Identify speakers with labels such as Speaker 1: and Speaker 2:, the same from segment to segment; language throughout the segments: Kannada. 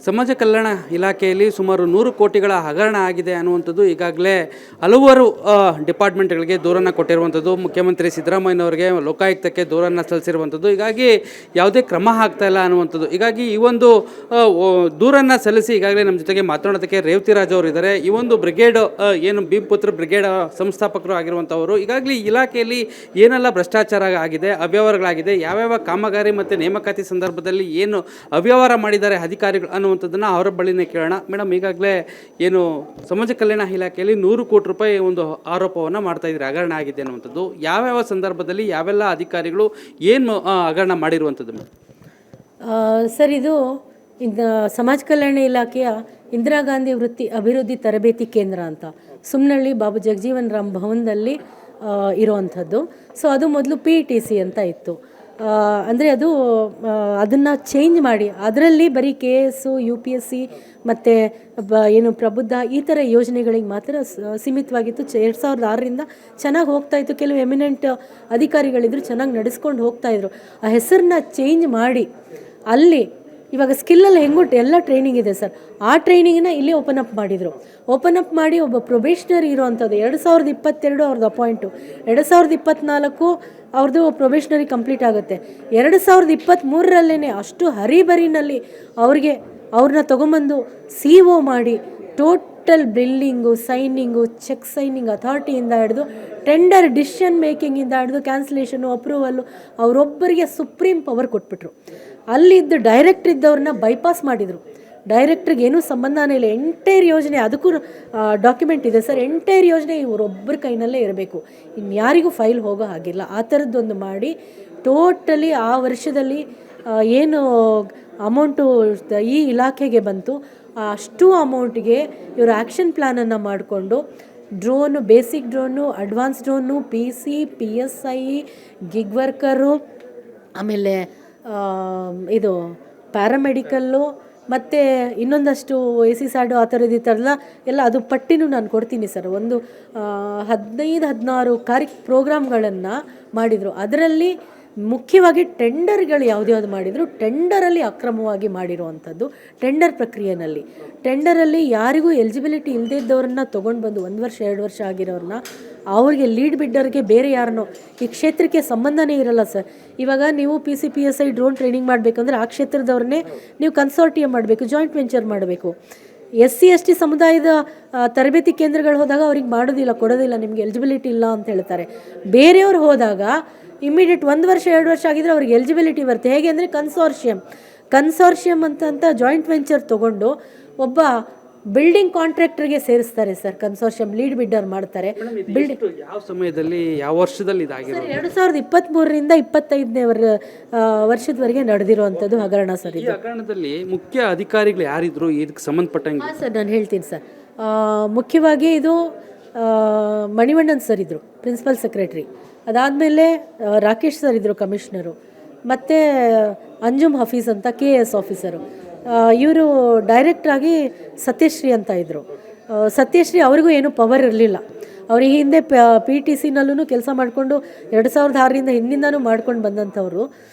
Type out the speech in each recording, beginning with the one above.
Speaker 1: ಸಮಾಜ ಕಲ್ಯಾಣ ಇಲಾಖೆಯಲ್ಲಿ ಸುಮಾರು 100 ಕೋಟಿಗಳ ಹಗರಣ ಆಗಿದೆ ಅನ್ನುವಂಥದ್ದು ಈಗಾಗಲೇ ಹಲವಾರು ಡಿಪಾರ್ಟ್ಮೆಂಟ್ಗಳಿಗೆ ದೂರನ್ನು ಕೊಟ್ಟಿರುವಂಥದ್ದು. ಮುಖ್ಯಮಂತ್ರಿ ಸಿದ್ದರಾಮಯ್ಯನವರಿಗೆ ಲೋಕಾಯುಕ್ತಕ್ಕೆ ದೂರನ್ನು ಸಲ್ಲಿಸಿರುವಂಥದ್ದು. ಹೀಗಾಗಿ ಯಾವುದೇ ಕ್ರಮ ಆಗ್ತಾ ಇಲ್ಲ ಅನ್ನುವಂಥದ್ದು. ಹೀಗಾಗಿ ಈ ಒಂದು ದೂರನ್ನು ಸಲ್ಲಿಸಿ ಈಗಾಗಲೇ ನಮ್ಮ ಜೊತೆಗೆ ಮಾತನಾಡೋದಕ್ಕೆ ರೇವತಿ ರಾಜ್ ಅವರು ಇದ್ದಾರೆ. ಈ ಒಂದು ಬ್ರಿಗೇಡ್ ಏನು ಭೀಮಪುತ್ರ ಬ್ರಿಗೇಡ್ ಸಂಸ್ಥಾಪಕರು ಆಗಿರುವಂಥವರು. ಈಗಾಗಲೇ ಇಲಾಖೆಯಲ್ಲಿ ಏನೆಲ್ಲ ಭ್ರಷ್ಟಾಚಾರ ಆಗಿದೆ, ಅವ್ಯವಹಾರಗಳಾಗಿದೆ, ಯಾವ್ಯಾವ ಕಾಮಗಾರಿ ಮತ್ತು ನೇಮಕಾತಿ ಸಂದರ್ಭದಲ್ಲಿ ಏನು ಅವ್ಯವಹಾರ ಮಾಡಿದ್ದಾರೆ ಅಧಿಕಾರಿಗಳು ಅನ್ನುವಂಥದ್ದನ್ನು ಅವರ ಬಳಿನೇ ಕೇಳೋಣ. ಮೇಡಮ್, ಈಗಾಗಲೇ ಏನು ಸಮಾಜ ಕಲ್ಯಾಣ ಇಲಾಖೆಯಲ್ಲಿ 100 ಕೋಟಿ ರೂಪಾಯಿ ಒಂದು ಆರೋಪವನ್ನು ಮಾಡ್ತಾ ಇದ್ದಾರೆ, ಹಗರಣ ಆಗಿದೆ ಅನ್ನುವಂಥದ್ದು. ಯಾವ್ಯಾವ ಸಂದರ್ಭದಲ್ಲಿ ಯಾವೆಲ್ಲ ಅಧಿಕಾರಿಗಳು ಏನು ಹಗರಣ ಮಾಡಿರುವಂಥದ್ದು?
Speaker 2: ಸರ್, ಇದು ಸಮಾಜ ಕಲ್ಯಾಣ ಇಲಾಖೆಯ ಇಂದಿರಾ ಗಾಂಧಿ ವೃತ್ತಿ ಅಭಿವೃದ್ಧಿ ತರಬೇತಿ ಕೇಂದ್ರ ಅಂತ ಸುಮ್ನಹಳ್ಳಿ ಬಾಬು ಜಗಜೀವನ್ ರಾಮ್ ಭವನದಲ್ಲಿ ಇರೋವಂಥದ್ದು. ಸೊ ಅದು ಮೊದಲು PETC ಅಂತ ಇತ್ತು. ಅಂದರೆ ಅದನ್ನು ಚೇಂಜ್ ಮಾಡಿ ಅದರಲ್ಲಿ ಬರೀ KS, UPSC ಮತ್ತು ಏನು ಪ್ರಬುದ್ಧ ಈ ಥರ ಯೋಜನೆಗಳಿಗೆ ಮಾತ್ರ ಸೀಮಿತವಾಗಿತ್ತು. 2006ರಿಂದ ಚೆನ್ನಾಗಿ ಹೋಗ್ತಾಯಿತ್ತು. ಕೆಲವು ಎಮಿನೆಂಟ್ ಅಧಿಕಾರಿಗಳಿದ್ರು, ಚೆನ್ನಾಗಿ ನಡೆಸ್ಕೊಂಡು ಹೋಗ್ತಾಯಿದ್ರು. ಆ ಹೆಸರನ್ನ ಚೇಂಜ್ ಮಾಡಿ ಅಲ್ಲಿ ಇವಾಗ ಸ್ಕಿಲ್ಲಲ್ಲಿ ಹೆಂಗುಂಟು ಎಲ್ಲ ಟ್ರೈನಿಂಗ್ ಇದೆ ಸರ್. ಆ ಟ್ರೈನಿಂಗನ್ನ ಇಲ್ಲಿ ಓಪನ್ ಅಪ್ ಮಾಡಿದರು. ಓಪನ್ ಅಪ್ ಮಾಡಿ ಒಬ್ಬ ಪ್ರೊಬೇಷನರಿ ಇರೋವಂಥದ್ದು 2022 ಅವ್ರದ್ದು ಅಪಾಯಿಂಟು, 2024 ಅವ್ರದ್ದು ಪ್ರೊಬೇಷನರಿ ಕಂಪ್ಲೀಟ್ ಆಗುತ್ತೆ. 2023ರಲ್ಲೇ ಅಷ್ಟು ಹರಿಬರಿನಲ್ಲಿ ಅವ್ರನ್ನ ತೊಗೊಂಬಂದು CO ಮಾಡಿ ಟೋಟಲ್ ಬಿಲ್ಲಿಂಗು, ಸೈನಿಂಗು, ಚೆಕ್ ಸೈನಿಂಗ್ ಅಥಾರಿಟಿಯಿಂದ ಹಿಡಿದು ಟೆಂಡರ್ ಡಿಸಿಷನ್ ಮೇಕಿಂಗಿಂದ ಹಿಡಿದು ಕ್ಯಾನ್ಸಲೇಷನು, ಅಪ್ರೂವಲ್ಲು ಅವರೊಬ್ಬರಿಗೆ ಸುಪ್ರೀಂ ಪವರ್ ಕೊಟ್ಬಿಟ್ರು. ಅಲ್ಲಿದ್ದು ಡೈರೆಕ್ಟ್ರ್ ಇದ್ದವ್ರನ್ನ ಬೈಪಾಸ್ ಮಾಡಿದರು. ಡೈರೆಕ್ಟ್ರಿಗೆ ಏನೂ ಸಂಬಂಧನೇ ಇಲ್ಲ. ಎಂಟೈರ್ ಯೋಜನೆ, ಅದಕ್ಕೂ ಡಾಕ್ಯುಮೆಂಟ್ ಇದೆ ಸರ್. ಎಂಟೈರ್ ಯೋಜನೆ ಇವರೊಬ್ಬರ ಕೈನಲ್ಲೇ ಇರಬೇಕು, ಇನ್ಯಾರಿಗೂ ಫೈಲ್ ಹೋಗೋ ಹಾಗಿಲ್ಲ. ಆ ಥರದ್ದೊಂದು ಮಾಡಿ ಟೋಟಲಿ ಆ ವರ್ಷದಲ್ಲಿ ಏನು ಅಮೌಂಟು ಈ ಇಲಾಖೆಗೆ ಬಂತು ಅಷ್ಟು ಅಮೌಂಟಿಗೆ ಇವರು ಆ್ಯಕ್ಷನ್ ಪ್ಲ್ಯಾನನ್ನು ಮಾಡಿಕೊಂಡು drone, basic drone, advance drone, PC, PSI, gig worker, ಆಮೇಲೆ ಇದು ಪ್ಯಾರಾಮೆಡಿಕಲ್ಲು ಮತ್ತು ಇನ್ನೊಂದಷ್ಟು AC SAD ಆ ಥರದ್ದು ಈ ಥರಲ್ಲ ಎಲ್ಲ ಅದು ಪಟ್ಟಿನೂ ನಾನು ಕೊಡ್ತೀನಿ ಸರ್. ಒಂದು 15-16 ಪ್ರೋಗ್ರಾಮ್ಗಳನ್ನು ಮಾಡಿದರು. ಅದರಲ್ಲಿ ಮುಖ್ಯವಾಗಿ ಟೆಂಡರ್ಗಳು ಯಾವ್ದು ಮಾಡಿದರು, ಟೆಂಡರಲ್ಲಿ ಅಕ್ರಮವಾಗಿ ಮಾಡಿರುವಂಥದ್ದು. ಟೆಂಡರ್ ಪ್ರಕ್ರಿಯೆಯಲ್ಲಿ ಟೆಂಡರಲ್ಲಿ ಯಾರಿಗೂ ಎಲಿಜಿಬಿಲಿಟಿ ಇಲ್ಲದೇ ಇದ್ದವ್ರನ್ನ ತೊಗೊಂಡು ಬಂದು 1 ವರ್ಷ 2 ವರ್ಷ ಆಗಿರೋರನ್ನ ಅವ್ರಿಗೆ ಲೀಡ್ ಬಿಡ್ಡರ್ಗೆ ಬೇರೆ ಯಾರನ್ನೋ, ಈ ಕ್ಷೇತ್ರಕ್ಕೆ ಸಂಬಂಧನೇ ಇರಲ್ಲ ಸರ್. ಇವಾಗ ನೀವು PC, PSI ಡ್ರೋನ್ ಟ್ರೈನಿಂಗ್ ಮಾಡಬೇಕಂದ್ರೆ ಆ ಕ್ಷೇತ್ರದವ್ರನ್ನೇ ನೀವು ಕನ್ಸಾರ್ಟಿಯಮ್ ಮಾಡಬೇಕು, ಜಾಯಿಂಟ್ ವೆಂಚರ್ ಮಾಡಬೇಕು. SC ST ಸಮುದಾಯದ ತರಬೇತಿ ಕೇಂದ್ರಗಳು ಹೋದಾಗ ಅವ್ರಿಗೆ ಮಾಡೋದಿಲ್ಲ, ಕೊಡೋದಿಲ್ಲ, ನಿಮಗೆ ಎಲಿಜಿಬಿಲಿಟಿ ಇಲ್ಲ ಅಂತ ಹೇಳ್ತಾರೆ. ಬೇರೆಯವ್ರು ಹೋದಾಗ ಇಮ್ಮಿಡಿಯೇಟ್ 1 ವರ್ಷ 2 ವರ್ಷ ಆಗಿದ್ರೆ ಅವ್ರಿಗೆ ಎಲಿಜಿಬಿಲಿಟಿ ಬರುತ್ತೆ. ಹೇಗೆ ಅಂದರೆ ಕನ್ಸಾರ್ಷಿಯಮ್ ಅಂತ ಜಾಯಿಂಟ್ ವೆಂಚರ್ ತೊಗೊಂಡು ಒಬ್ಬ ಬಿಲ್ಡಿಂಗ್ ಕಾಂಟ್ರಾಕ್ಟರ್ಗೆ ಸೇರಿಸ್ತಾರೆ ಸರ್. ಕನ್ಸಾರ್ಷಿಯಮ್ ಲೀಡ್ ಬಿಡ್ಡರ್ ಮಾಡ್ತಾರೆ.
Speaker 1: ಬಿಲ್ಡಿಂಗ್ ಯಾವ ಸಮಯದಲ್ಲಿ, ಯಾವ ವರ್ಷದಲ್ಲಿ ಇದಾಗಿದೆ?
Speaker 2: 2023ರಿಂದ 25ನೇ ವರ್ಷದವರೆಗೆ ನಡೆದಿರುವಂಥದ್ದು ಹಗರಣ ಸರ್.
Speaker 1: ಈ ಹಗರಣದಲ್ಲಿ ಮುಖ್ಯ ಅಧಿಕಾರಿಗಳು ಯಾರಿದ್ರು ಇದಕ್ಕೆ ಸಂಬಂಧಪಟ್ಟಂಗೆ?
Speaker 2: ಹಾಂ ಸರ್, ನಾನು ಹೇಳ್ತೀನಿ ಸರ್. ಮುಖ್ಯವಾಗಿ ಇದು ಮಣಿವಣ್ಣನ್ ಸರ್ ಇದ್ದರು, ಪ್ರಿನ್ಸಿಪಲ್ ಸೆಕ್ರೆಟ್ರಿ. ಅದಾದಮೇಲೆ ರಾಕೇಶ್ ಸರ್ ಇದ್ದರು, ಕಮಿಷನರು. ಮತ್ತು ಅಂಜುಮ್ ಹಫೀಸ್ ಅಂತ KS ಆಫೀಸರು. ಇವರು ಡೈರೆಕ್ಟ್ರಾಗಿ ಸತ್ಯಶ್ರೀ ಅಂತ ಇದ್ದರು. ಸತ್ಯಶ್ರೀ ಅವ್ರಿಗೂ ಏನೂ ಪವರ್ ಇರಲಿಲ್ಲ. ಅವ್ರಿಗೆ ಹಿಂದೆ PTCನಲ್ಲೂ ಕೆಲಸ ಮಾಡಿಕೊಂಡು 2006ರಿಂದ ಹಿಂದಿಂದನೂ ಮಾಡ್ಕೊಂಡು ಬಂದಂಥವ್ರು.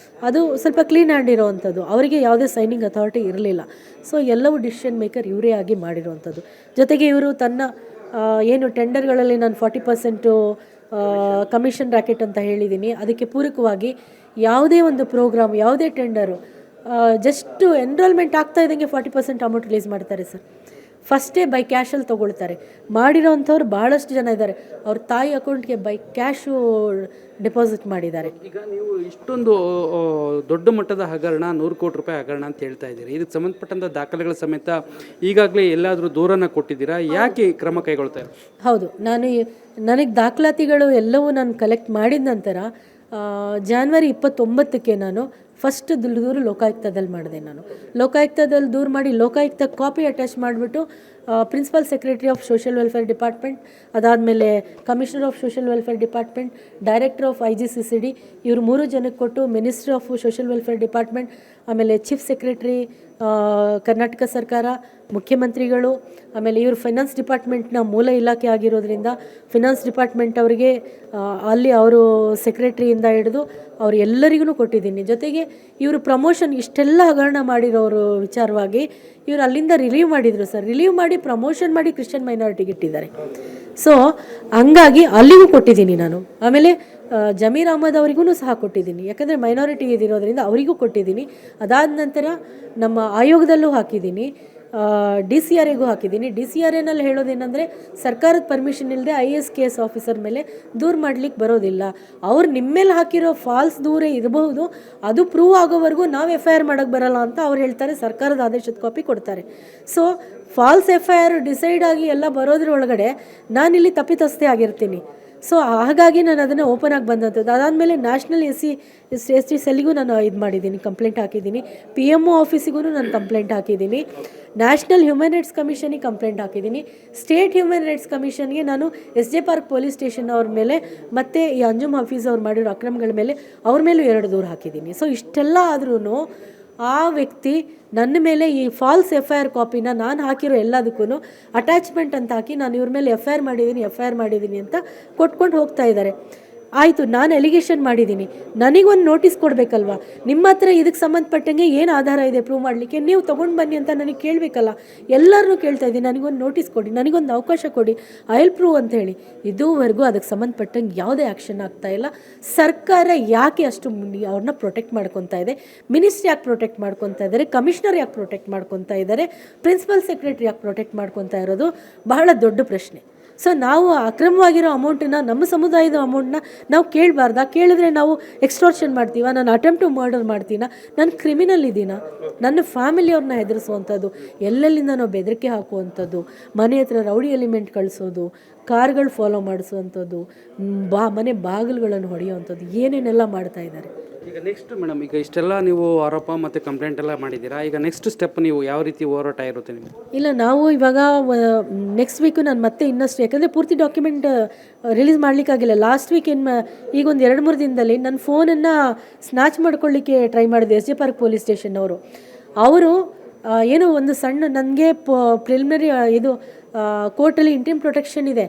Speaker 2: ಅದು ಸ್ವಲ್ಪ ಕ್ಲೀನ್ ಹ್ಯಾಂಡ್ ಇರೋವಂಥದ್ದು. ಅವರಿಗೆ ಯಾವುದೇ ಸೈನಿಂಗ್ ಅಥಾರಿಟಿ ಇರಲಿಲ್ಲ. ಸೊ ಎಲ್ಲವೂ ಡಿಸಿಷನ್ ಮೇಕರ್ ಇವರೇ ಆಗಿ ಮಾಡಿರುವಂಥದ್ದು. ಜೊತೆಗೆ ಇವರು ತನ್ನ ಏನು ಟೆಂಡರ್ಗಳಲ್ಲಿ ನಾನು 40% ಕಮಿಷನ್ ರ್ಯಾಕೆಟ್ ಅಂತ ಹೇಳಿದ್ದೀನಿ, ಅದಕ್ಕೆ ಪೂರಕವಾಗಿ ಯಾವುದೇ ಒಂದು ಪ್ರೋಗ್ರಾಮ್, ಯಾವುದೇ ಟೆಂಡರು ಜಸ್ಟು ಎನ್ರೋಲ್ಮೆಂಟ್ ಆಗ್ತಾ ಇದ್ದಂಗೆ 40% ಅಮೌಂಟ್ ರಿಲೀಸ್ ಮಾಡ್ತಾರೆ ಸರ್. ಫಸ್ಟೇ ಬೈ ಕ್ಯಾಶಲ್ಲಿ ತೊಗೊಳ್ತಾರೆ. ಮಾಡಿರೋವಂಥವ್ರು ಭಾಳಷ್ಟು ಜನ ಇದ್ದಾರೆ. ಅವ್ರ ತಾಯಿ ಅಕೌಂಟ್ಗೆ ಬೈ ಕ್ಯಾಶು ಡೆಪಾಸಿಟ್ ಮಾಡಿದ್ದಾರೆ.
Speaker 1: ಈಗ ನೀವು ಇಷ್ಟೊಂದು ದೊಡ್ಡ ಮಟ್ಟದ ಹಗರಣ, 100 ಕೋಟಿ ರೂಪಾಯಿ ಹಗರಣ ಅಂತ ಹೇಳ್ತಾ ಇದ್ದೀರಿ. ಇದಕ್ಕೆ ಸಂಬಂಧಪಟ್ಟಂಥ ದಾಖಲೆಗಳ ಸಮೇತ ಈಗಾಗಲೇ ಎಲ್ಲಾದರೂ ದೂರನ್ನು ಕೊಟ್ಟಿದ್ದೀರಾ? ಯಾಕೆ ಕ್ರಮ ಕೈಗೊಳ್ತಾ ಇದ್ದಾರೆ?
Speaker 2: ಹೌದು, ನನಗೆ ದಾಖಲಾತಿಗಳು ಎಲ್ಲವೂ ನಾನು ಕಲೆಕ್ಟ್ ಮಾಡಿದ ನಂತರ ಜಾನ್ವರಿ 29ಕ್ಕೆ ನಾನು ಫಸ್ಟ್ ದೂರು ಲೋಕಾಯುಕ್ತದಲ್ಲಿ ಮಾಡಿದೆ. ನಾನು ಲೋಕಾಯುಕ್ತದಲ್ಲಿ ದೂರು ಮಾಡಿ ಲೋಕಾಯುಕ್ತ ಕಾಪಿ ಅಟ್ಯಾಚ್ ಮಾಡಿಬಿಟ್ಟು principal secretary of social welfare department, ಅದಾದಮೇಲೆ commissioner of social welfare department, director of IGCCD ಇವರು 3 ಜನಕ್ಕೆ ಕೊಟ್ಟು, ministry of social welfare department, ಆಮೇಲೆ ಚೀಫ್ ಸೆಕ್ರೆಟರಿ ಕರ್ನಾಟಕ ಸರ್ಕಾರ, ಮುಖ್ಯಮಂತ್ರಿಗಳು, ಆಮೇಲೆ ಇವರು ಫೈನಾನ್ಸ್ ಡಿಪಾರ್ಟ್ಮೆಂಟ್ನ ಮೂಲ ಇಲಾಖೆ ಆಗಿರೋದ್ರಿಂದ ಫಿನಾನ್ಸ್ ಡಿಪಾರ್ಟ್ಮೆಂಟ್ ಅವರಿಗೆ ಅಲ್ಲಿ ಅವರು ಸೆಕ್ರೆಟ್ರಿಯಿಂದ ಹಿಡಿದು ಅವ್ರು ಎಲ್ಲರಿಗೂ ಕೊಟ್ಟಿದ್ದೀನಿ. ಜೊತೆಗೆ ಇವರು ಪ್ರಮೋಷನ್ ಇಷ್ಟೆಲ್ಲ ಹಗರಣ ಮಾಡಿರೋರು ವಿಚಾರವಾಗಿ ಇವರು ಅಲ್ಲಿಂದ ರಿಲೀವ್ ಮಾಡಿದರು ಸರ್. ರಿಲೀವ್ ಮಾಡಿ ಪ್ರಮೋಷನ್ ಮಾಡಿ ಕ್ರಿಶ್ಚಿಯನ್ ಮೈನಾರಿಟಿಗೆ ಇಟ್ಟಿದ್ದಾರೆ. ಸೊ ಹಂಗಾಗಿ ಅಲ್ಲಿಗೂ ಕೊಟ್ಟಿದ್ದೀನಿ ನಾನು. ಆಮೇಲೆ ಜಮೀರ್ ಅಹಮದ್ ಅವರಿಗೂ ಸಹ ಕೊಟ್ಟಿದ್ದೀನಿ, ಯಾಕಂದರೆ ಮೈನಾರಿಟಿ ಇದಿರೋದ್ರಿಂದ ಅವರಿಗೂ ಕೊಟ್ಟಿದ್ದೀನಿ. ಅದಾದ ನಂತರ ನಮ್ಮ ಆಯೋಗದಲ್ಲೂ ಹಾಕಿದ್ದೀನಿ, DCRAಗೂ ಹಾಕಿದ್ದೀನಿ. DCRAನಲ್ಲಿ ಹೇಳೋದೇನೆಂದರೆ ಸರ್ಕಾರದ ಪರ್ಮಿಷನ್ ಇಲ್ಲದೆ IAS KS ಆಫೀಸರ್ ಮೇಲೆ ದೂರು ಮಾಡಲಿಕ್ಕೆ ಬರೋದಿಲ್ಲ. ಅವ್ರು ನಿಮ್ಮ ಮೇಲೆ ಹಾಕಿರೋ ಫಾಲ್ಸ್ ದೂರೇ ಇರಬಹುದು, ಅದು ಪ್ರೂವ್ ಆಗೋವರೆಗೂ ನಾವು FIR ಮಾಡೋಕ್ಕೆ ಬರಲ್ಲ ಅಂತ ಅವ್ರು ಹೇಳ್ತಾರೆ. ಸರ್ಕಾರದ ಆದೇಶದ ಕಾಪಿ ಕೊಡ್ತಾರೆ. ಸೊ ಫಾಲ್ಸ್ FIR ಡಿಸೈಡ್ ಆಗಿ ಎಲ್ಲ ಬರೋದ್ರೊಳಗಡೆ ನಾನಿಲ್ಲಿ ತಪ್ಪಿತಸ್ಥೆ ಆಗಿರ್ತೀನಿ. ಸೊ ಹಾಗಾಗಿ ನಾನು ಅದನ್ನು ಓಪನ್ ಆಗಿ ಬಂದಂಥದ್ದು. ಅದಾದಮೇಲೆ ನ್ಯಾಷನಲ್ SC ಸೆಲ್ಗೂ ನಾನು ಇದು ಮಾಡಿದ್ದೀನಿ, ಕಂಪ್ಲೇಂಟ್ ಹಾಕಿದ್ದೀನಿ. PMO ಆಫೀಸಿಗೂ ನಾನು ಕಂಪ್ಲೇಂಟ್ ಹಾಕಿದ್ದೀನಿ. ನ್ಯಾಷನಲ್ ಹ್ಯೂಮನ್ ರೈಟ್ಸ್ ಕಮಿಷನಿಗೆ ಕಂಪ್ಲೇಂಟ್ ಹಾಕಿದ್ದೀನಿ. ಸ್ಟೇಟ್ ಹ್ಯೂಮನ್ ರೈಟ್ಸ್ ಕಮಿಷನ್ಗೆ ನಾನು SJ ಪಾರ್ಕ್ ಪೊಲೀಸ್ ಸ್ಟೇಷನ್ ಅವ್ರ ಮೇಲೆ ಮತ್ತು ಈ ಅಂಜುಮ್ ಹಫೀಜ್ ಅವ್ರು ಮಾಡಿರೋ ಅಕ್ರಮಗಳ ಮೇಲೆ ಅವ್ರ ಮೇಲೂ 2 ದೂರು ಹಾಕಿದ್ದೀನಿ. ಸೊ ಇಷ್ಟೆಲ್ಲ ಆದ್ರೂ ಆ ವ್ಯಕ್ತಿ ನನ್ನ ಮೇಲೆ ಈ ಫಾಲ್ಸ್ FIR ಕಾಪಿನ ನಾನು ಹಾಕಿರೋ ಎಲ್ಲದಕ್ಕೂ ಅಟ್ಯಾಚ್ಮೆಂಟ್ ಅಂತ ಹಾಕಿ ನಾನು ಇವ್ರ ಮೇಲೆ FIR ಮಾಡಿದ್ದೀನಿ ಅಂತ ಕೊಟ್ಕೊಂಡು ಹೋಗ್ತಾ ಇದ್ದಾರೆ. ಆಯಿತು, ನಾನು ಎಲಿಗೇಷನ್ ಮಾಡಿದ್ದೀನಿ, ನನಗೊಂದು ನೋಟಿಸ್ ಕೊಡಬೇಕಲ್ವ? ನಿಮ್ಮ ಹತ್ರ ಇದಕ್ಕೆ ಸಂಬಂಧಪಟ್ಟಂಗೆ ಏನು ಆಧಾರ ಇದೆ ಪ್ರೂವ್ ಮಾಡಲಿಕ್ಕೆ? ನೀವು ತೊಗೊಂಡು ಬನ್ನಿ ಅಂತ ನನಗೆ ಕೇಳಬೇಕಲ್ಲ. ಎಲ್ಲರನ್ನೂ ಕೇಳ್ತಾ ಇದ್ದೀನಿ, ನನಗೊಂದು ನೋಟಿಸ್ ಕೊಡಿ, ನನಗೊಂದು ಅವಕಾಶ ಕೊಡಿ, ಐ ವಿಲ್ ಪ್ರೂವ್ ಅಂತ ಹೇಳಿ. ಇದುವರೆಗೂ ಅದಕ್ಕೆ ಸಂಬಂಧಪಟ್ಟಂಗೆ ಯಾವುದೇ ಆ್ಯಕ್ಷನ್ ಆಗ್ತಾ ಇಲ್ಲ. ಸರ್ಕಾರ ಯಾಕೆ ಅಷ್ಟು ಅವ್ರನ್ನ ಪ್ರೊಟೆಕ್ಟ್ ಮಾಡ್ಕೊತಾ ಇದೆ? ಮಿನಿಸ್ಟ್ರಿ ಯಾಕೆ ಪ್ರೊಟೆಕ್ಟ್ ಮಾಡ್ಕೊತಾ ಇದ್ದಾರೆ? ಕಮಿಷನರ್ ಯಾಕೆ ಪ್ರೊಟೆಕ್ಟ್ ಮಾಡ್ಕೊತಾ ಇದ್ದಾರೆ? ಪ್ರಿನ್ಸಿಪಲ್ ಸೆಕ್ರೆಟರಿ ಯಾಕೆ ಪ್ರೊಟೆಕ್ಟ್ ಮಾಡ್ಕೊತಾ ಇರೋದು ಬಹಳ ದೊಡ್ಡ ಪ್ರಶ್ನೆ. ಸೊ ನಾವು ಅಕ್ರಮವಾಗಿರೋ ಅಮೌಂಟನ್ನ, ನಮ್ಮ ಸಮುದಾಯದ ಅಮೌಂಟ್ನ ನಾವು ಕೇಳಬಾರ್ದಾ? ಕೇಳಿದ್ರೆ ನಾವು ಎಕ್ಸ್ಟೋರ್ಷನ್ ಮಾಡ್ತೀವ? ನಾನು ಅಟೆಂಪ್ಟ್ ಟು ಮರ್ಡರ್ ಮಾಡ್ತೀನ? ನಾನು ಕ್ರಿಮಿನಲ್ ಇದ್ದೀನ? ನನ್ನ ಫ್ಯಾಮಿಲಿಯವ್ರನ್ನ ಹೆದರಿಸುವಂಥದ್ದು, ಎಲ್ಲೆಲ್ಲಿಂದ ನಾವು ಬೆದರಿಕೆ ಹಾಕುವಂಥದ್ದು, ಮನೆ ಹತ್ರ ರೌಡಿ ಎಲಿಮೆಂಟ್ ಕಳಿಸೋದು, ಕಾರ್ಗಳು ಫಾಲೋ ಮಾಡಿಸುವಂಥದ್ದು, ಮನೆ ಬಾಗಿಲುಗಳನ್ನು ಹೊಡೆಯುವಂಥದ್ದು, ಏನೇನೆಲ್ಲ ಮಾಡ್ತಾ ಇದ್ದಾರೆ.
Speaker 1: ಈಗ ನೆಕ್ಸ್ಟ್ ಮೇಡಮ್, ಈಗ ಇಷ್ಟೆಲ್ಲ ನೀವು ಆರೋಪ ಮತ್ತು ಕಂಪ್ಲೇಂಟ್ ಎಲ್ಲ ಮಾಡಿದ್ದೀರಾ, ಈಗ ನೆಕ್ಸ್ಟ್ ಸ್ಟೆಪ್ ನೀವು ಯಾವ ರೀತಿ ಹೋರಾಟ ಇರುತ್ತೆ ನಿಮಗೆ?
Speaker 2: ಇಲ್ಲ, ನಾವು ಇವಾಗ ನೆಕ್ಸ್ಟ್ ವೀಕು ನಾನು ಮತ್ತೆ ಇನ್ನಷ್ಟು, ಯಾಕಂದರೆ ಪೂರ್ತಿ ಡಾಕ್ಯುಮೆಂಟ್ ರಿಲೀಸ್ ಮಾಡಲಿಕ್ಕಾಗಿಲ್ಲ. ಲಾಸ್ಟ್ ವೀಕ್ ಈಗ ಒಂದು 2-3 ದಿನದಲ್ಲಿ ನನ್ನ ಫೋನನ್ನು ಸ್ನ್ಯಾಚ್ ಮಾಡ್ಕೊಳ್ಳಿಕ್ಕೆ ಟ್ರೈ ಮಾಡಿದೆ SJ ಪಾರ್ಕ್ ಪೊಲೀಸ್ ಸ್ಟೇಷನ್ ಅವರು ಏನೋ ಒಂದು ಸಣ್ಣ, ನನಗೆ ಪ್ರಿಲಿಮಿನರಿ ಇದು ಕೋರ್ಟಲ್ಲಿ ಇಂಟಿಮ್ ಪ್ರೊಟೆಕ್ಷನ್ ಇದೆ,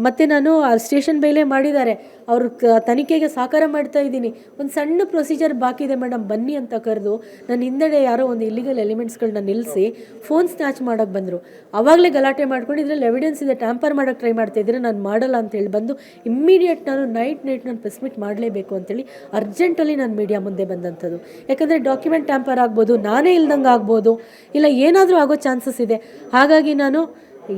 Speaker 2: ಮತ್ತು ನಾನು ಸ್ಟೇಷನ್ ಬೇಲೆ ಮಾಡಿದ್ದಾರೆ, ಅವರು ತನಿಖೆಗೆ ಸಹಕಾರ ಮಾಡ್ತಾ ಇದ್ದೀನಿ, ಒಂದು ಸಣ್ಣ ಪ್ರೊಸೀಜರ್ ಬಾಕಿ ಇದೆ ಮೇಡಮ್ ಬನ್ನಿ ಅಂತ ಕರೆದು ನನ್ನ ಹಿಂದೆಡೆ ಯಾರೋ ಒಂದು ಇಲ್ಲಿಗಲ್ ಎಲಿಮೆಂಟ್ಸ್ಗಳನ್ನ ನಿಲ್ಲಿಸಿ ಫೋನ್ ಸ್ನ್ಯಾಚ್ ಮಾಡೋಕ್ಕೆ ಬಂದರು. ಆವಾಗಲೇ ಗಲಾಟೆ ಮಾಡ್ಕೊಂಡು ಇದರಲ್ಲಿ ಎವಿಡೆನ್ಸ್ ಇದೆ, ಟ್ಯಾಂಪರ್ ಮಾಡೋಕ್ಕೆ ಟ್ರೈ ಮಾಡ್ತಾಯಿದ್ರೆ ನಾನು ಮಾಡಲ್ಲ ಅಂತೇಳಿ ಬಂದು ಇಮ್ಮಿಡಿಯೇಟ್ ನಾನು ನೈಟ್ ನಾನು ಪ್ರೆಸ್ ಮೀಟ್ ಮಾಡಲೇಬೇಕು ಅಂತೇಳಿ ಅರ್ಜೆಂಟಲ್ಲಿ ನಾನು ಮೀಡಿಯಾ ಮುಂದೆ ಬಂದಂಥದ್ದು. ಯಾಕಂದರೆ ಡಾಕ್ಯುಮೆಂಟ್ ಟ್ಯಾಂಪರ್ ಆಗ್ಬೋದು, ನಾನೇ ಇಲ್ದಂಗೆ ಆಗ್ಬೋದು, ಇಲ್ಲ ಏನಾದರೂ ಆಗೋ ಚಾನ್ಸಸ್ ಇದೆ. ಹಾಗಾಗಿ ನಾನು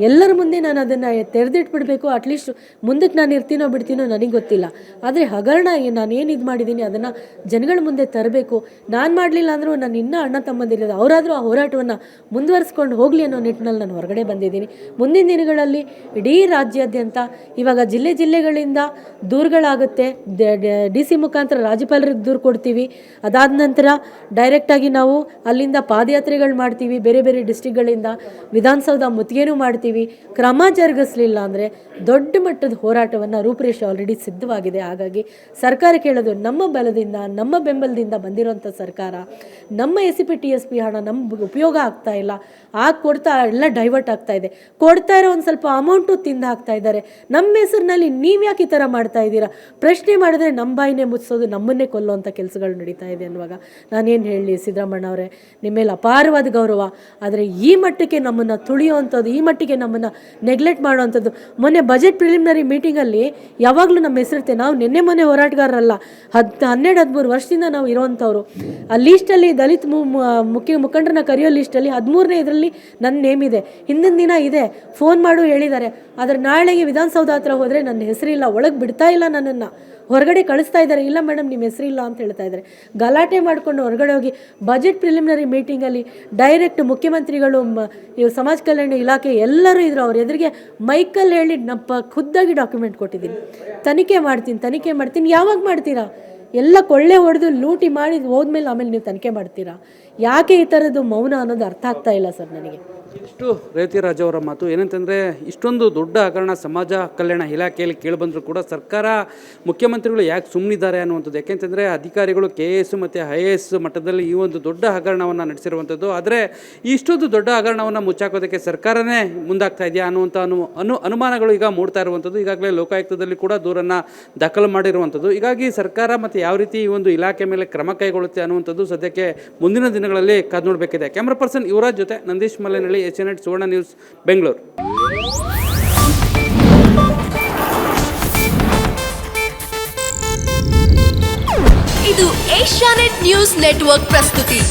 Speaker 2: ಎಲ್ಲರ ಮುಂದೆ ನಾನು ಅದನ್ನು ತೆರೆದಿಟ್ಬಿಡಬೇಕು. ಅಟ್ಲೀಸ್ಟ್ ಮುಂದಕ್ಕೆ ನಾನು ಇರ್ತೀನೋ ಬಿಡ್ತೀನೋ ನನಗೆ ಗೊತ್ತಿಲ್ಲ, ಆದರೆ ಹಗರಣ ನಾನು ಏನು ಇದು ಮಾಡಿದ್ದೀನಿ ಅದನ್ನು ಜನಗಳ ಮುಂದೆ ತರಬೇಕು. ನಾನು ಮಾಡಲಿಲ್ಲ ಅಂದರೂ ನಾನು ಇನ್ನೂ ಅಣ್ಣ ತಮ್ಮಂದಿರೋದು, ಅವರಾದರೂ ಆ ಹೋರಾಟವನ್ನು ಮುಂದುವರಿಸ್ಕೊಂಡು ಹೋಗಲಿ ಅನ್ನೋ ನಿಟ್ಟಿನಲ್ಲಿ ನಾನು ಹೊರಗಡೆ ಬಂದಿದ್ದೀನಿ. ಮುಂದಿನ ದಿನಗಳಲ್ಲಿ ಇಡೀ ರಾಜ್ಯಾದ್ಯಂತ ಇವಾಗ ಜಿಲ್ಲೆಗಳಿಂದ ದೂರುಗಳಾಗುತ್ತೆ, DC ಮುಖಾಂತರ ರಾಜ್ಯಪಾಲರಿಗೆ ದೂರು ಕೊಡ್ತೀವಿ. ಅದಾದ ನಂತರ ಡೈರೆಕ್ಟಾಗಿ ನಾವು ಅಲ್ಲಿಂದ ಪಾದಯಾತ್ರೆಗಳು ಮಾಡ್ತೀವಿ, ಬೇರೆ ಬೇರೆ ಡಿಸ್ಟ್ರಿಕ್ಗಳಿಂದ ವಿಧಾನಸೌಧ ಮುತ್ತಿಗೆನೂ ಮಾಡ್ತೀವಿ. ಕ್ರಮ ಜರುಗಿಸಲಿಲ್ಲ ಅಂದರೆ ದೊಡ್ಡ ಮಟ್ಟದ ಹೋರಾಟವನ್ನು ರೂಪುರೇಷೆ ಆಲ್ರೆಡಿ ಸಿದ್ಧವಾಗಿದೆ. ಹಾಗಾಗಿ ಸರ್ಕಾರ ಕೇಳೋದು, ನಮ್ಮ ಬಲದಿಂದ ನಮ್ಮ ಬೆಂಬಲದಿಂದ ಬಂದಿರೋಂಥ ಸರ್ಕಾರ, ನಮ್ಮ SCP TSP ಹಣ ನಮ್ಗೆ ಉಪಯೋಗ ಆಗ್ತಾ ಇಲ್ಲ, ಕೊಡ್ತಾ ಎಲ್ಲ ಡೈವರ್ಟ್ ಆಗ್ತಾ ಇದೆ, ಕೊಡ್ತಾ ಇರೋ ಒಂದು ಸ್ವಲ್ಪ ಅಮೌಂಟು ತಿಂದು ಹಾಕ್ತಾ ಇದ್ದಾರೆ. ನಮ್ಮ ಹೆಸರಿನಲ್ಲಿ ನೀವು ಯಾಕೆ ಈ ಥರ ಮಾಡ್ತಾ ಇದ್ದೀರಾ? ಪ್ರಶ್ನೆ ಮಾಡಿದ್ರೆ ನಮ್ಮ ಬಾಯಿನೇ ಮುಚ್ಚಿಸೋದು, ನಮ್ಮನ್ನೇ ಕೊಲ್ಲುವಂಥ ಕೆಲಸಗಳು ನಡೀತಾ ಇದೆ ಅನ್ನುವಾಗ ನಾನೇನು ಹೇಳಲಿ ಸಿದ್ದರಾಮಣ್ಣ ಅವರೇ, ನಿಮ್ಮ ಮೇಲೆ ಅಪಾರವಾದ ಗೌರವ, ಆದರೆ ಈ ಮಟ್ಟಕ್ಕೆ ನಮ್ಮನ್ನು ತುಳಿಯುವಂಥದ್ದು, ಈ ಮಟ್ಟಿಗೆ ನಮ್ಮನ್ನು ನೆಗ್ಲೆಕ್ಟ್ ಮಾಡುವಂಥದ್ದು. ಮೊನ್ನೆ ಬಜೆಟ್ ಪ್ರಿಲಿಮಿನರಿ ಮೀಟಿಂಗಲ್ಲಿ ಯಾವಾಗಲೂ ನಮ್ಮ ಹೆಸರಿರುತ್ತೆ, ನಾವು ಮೊನ್ನೆ ಹೋರಾಟಗಾರರಲ್ಲ, 12-13 ವರ್ಷದಿಂದ ನಾವು ಇರೋವಂಥವ್ರು. ಆ ಲೀಸ್ಟಲ್ಲಿ ದಲಿತ ಮುಖಂಡರನ್ನ ಕರೆಯೋ ಲೀಸ್ಟಲ್ಲಿ 13ನೇ ಇದರಲ್ಲಿ ನನ್ನ ನೇಮ್ ಇದೆ, ಹಿಂದಿನ ದಿನ ಇದೆ, ಫೋನ್ ಮಾಡು ಹೇಳಿದ್ದಾರೆ. ಆದರೆ ನಾಳೆಗೆ ವಿಧಾನಸೌಧ ಹತ್ರ ಹೋದರೆ ನನ್ನ ಹೆಸರಿಲ್ಲ, ಒಳಗೆ ಬಿಡ್ತಾ ಇಲ್ಲ, ನನ್ನನ್ನು ಹೊರಗಡೆ ಕಳಿಸ್ತಾ ಇದ್ದಾರೆ. ಇಲ್ಲ ಮೇಡಮ್ ನಿಮ್ಮ ಹೆಸರಿಲ್ಲ ಅಂತ ಹೇಳ್ತಾ ಇದ್ದಾರೆ. ಗಲಾಟೆ ಮಾಡಿಕೊಂಡು ಹೊರಗಡೆ ಹೋಗಿ ಬಜೆಟ್ ಪ್ರಿಲಿಮಿನರಿ ಮೀಟಿಂಗಲ್ಲಿ ಡೈರೆಕ್ಟ್ ಮುಖ್ಯಮಂತ್ರಿಗಳು, ಸಮಾಜ ಕಲ್ಯಾಣ ಇಲಾಖೆ ಎಲ್ಲರೂ ಇದ್ರು. ಅವ್ರ ಎದುರಿಗೆ ಮೈಕಲ್ಲಿ ಹೇಳಿ ಖುದ್ದಾಗಿ ಡಾಕ್ಯುಮೆಂಟ್ ಕೊಟ್ಟಿದ್ದೀನಿ, ತನಿಖೆ ಮಾಡ್ತೀನಿ. ಯಾವಾಗ ಮಾಡ್ತೀರಾ? ಎಲ್ಲ ಕೊಳ್ಳೆ ಹೊಡೆದು ಲೂಟಿ ಮಾಡಿ ಹೋದ್ಮೇಲೆ ಆಮೇಲೆ ನೀವು ತನಿಖೆ ಮಾಡ್ತೀರಾ? ಯಾಕೆ ಈ ಥರದ್ದು ಮೌನ ಅನ್ನೋದು ಅರ್ಥ ಆಗ್ತಾ ಇಲ್ಲ ಸರ್ ನನಗೆ.
Speaker 1: ಇಷ್ಟು ರೇವತಿ ರಾಜ್ ಅವರ ಮಾತು ಏನಂತಂದರೆ ಇಷ್ಟೊಂದು ದೊಡ್ಡ ಹಗರಣ ಸಮಾಜ ಕಲ್ಯಾಣ ಇಲಾಖೆಯಲ್ಲಿ ಕೇಳಿಬಂದರೂ ಕೂಡ ಸರ್ಕಾರ ಮುಖ್ಯಮಂತ್ರಿಗಳು ಯಾಕೆ ಸುಮ್ಮನಿದ್ದಾರೆ ಅನ್ನುವಂಥದ್ದು. ಯಾಕೆಂತಂದರೆ ಅಧಿಕಾರಿಗಳು KS ಮತ್ತು IAS ಮಟ್ಟದಲ್ಲಿ ಈ ಒಂದು ದೊಡ್ಡ ಹಗರಣವನ್ನು ನಡೆಸಿರುವಂಥದ್ದು. ಆದರೆ ಇಷ್ಟೊಂದು ದೊಡ್ಡ ಹಗರಣವನ್ನು ಮುಚ್ಚಾಕೋದಕ್ಕೆ ಸರ್ಕಾರನೇ ಮುಂದಾಗ್ತಾ ಇದೆಯಾ ಅನ್ನುವಂಥ ಅನುಮಾನಗಳು ಈಗ ಮೂಡ್ತಾ ಇರುವಂಥದ್ದು. ಈಗಾಗಲೇ ಲೋಕಾಯುಕ್ತದಲ್ಲಿ ಕೂಡ ದೂರನ್ನು ದಾಖಲು ಮಾಡಿರುವಂಥದ್ದು. ಹೀಗಾಗಿ ಸರ್ಕಾರ ಮತ್ತು ಯಾವ ರೀತಿ ಈ ಒಂದು ಇಲಾಖೆ ಮೇಲೆ ಕ್ರಮ ಕೈಗೊಳ್ಳುತ್ತೆ ಅನ್ನುವಂಥದ್ದು ಸದ್ಯಕ್ಕೆ ಮುಂದಿನ ದಿನಗಳಲ್ಲಿ ಕಾದು ನೋಡಬೇಕಿದೆ. ಕ್ಯಾಮ್ರಾ ಪರ್ಸನ್ ಯುವರಾಜ್ ಜೊತೆ ನಂದೀಶ್ ಮಲ್ಲೇನಹಳ್ಳಿ, HNN ಸುವರ್ಣ ನ್ಯೂಸ್, ಬೆಂಗಳೂರು.
Speaker 3: ಇದು ಏಷ್ಯಾನೆಟ್ ನ್ಯೂಸ್ ನೆಟ್ವರ್ಕ್ ಪ್ರಸ್ತುತಿ.